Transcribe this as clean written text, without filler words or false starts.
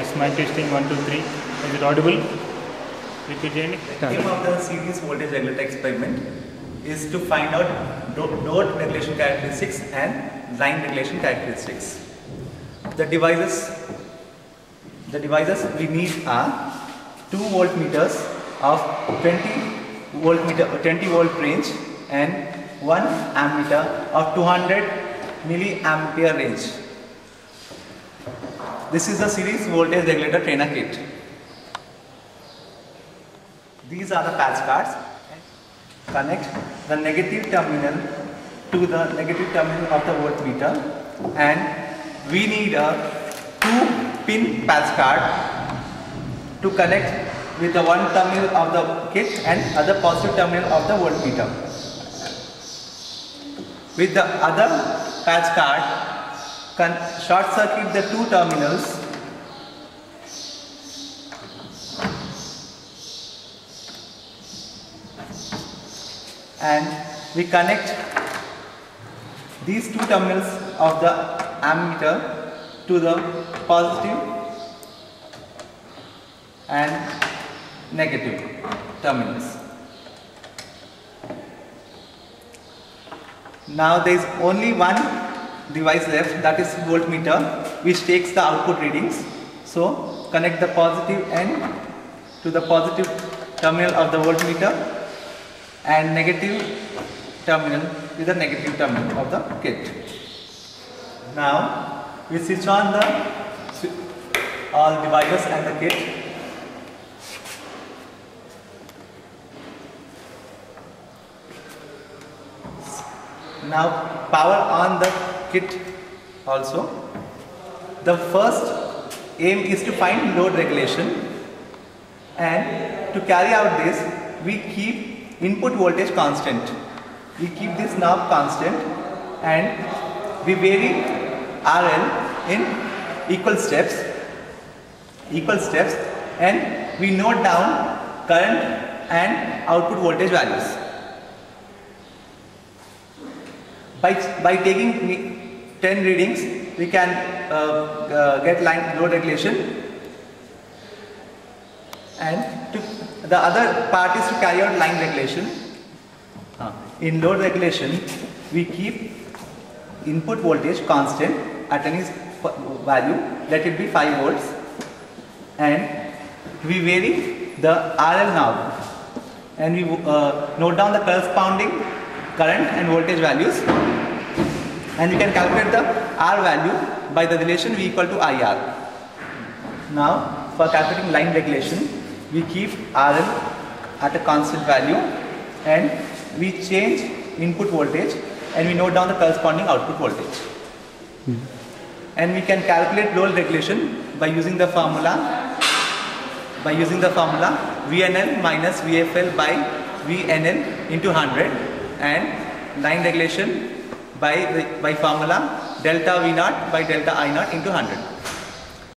Yes, mic testing 1 2 3. Is it audible? Repeat it. The aim of the series voltage regulator experiment is to find out load regulation characteristics and line regulation characteristics. The devices we need are 2 voltmeters of 20 volt range and 1 ammeter of 200 milliampere range. This is the series voltage regulator trainer kit. These are the patch cards. Connect the negative terminal to the negative terminal of the voltmeter, and we need a 2-pin patch card to connect with the one terminal of the kit and other positive terminal of the voltmeter. With the other patch card, short circuit the 2 terminals and we connect these 2 terminals of the ammeter to the positive and negative terminals. Now there is only one device left, that is voltmeter, which takes the output readings. So connect the positive end to the positive terminal of the voltmeter and negative terminal to the negative terminal of the kit. Now we switch on all devices and the kit. Now power on the kit also. The first aim is to find load regulation, and to carry out this we keep input voltage constant. We keep this knob constant and we vary RL in equal steps, and we note down current and output voltage values. By taking 10 readings, we can get line load regulation, and the other part is to carry out line regulation. In load regulation, we keep input voltage constant at any value, let it be 5 volts, and we vary the RL knob, and we note down the corresponding current and voltage values, and we can calculate the R value by the relation V equal to IR. Now for calculating line regulation, we keep RL at a constant value and we change input voltage and we note down the corresponding output voltage. And we can calculate load regulation by using the formula VNL minus VFL by VNL into 100, and line regulation by formula delta V naught by delta I naught into 100.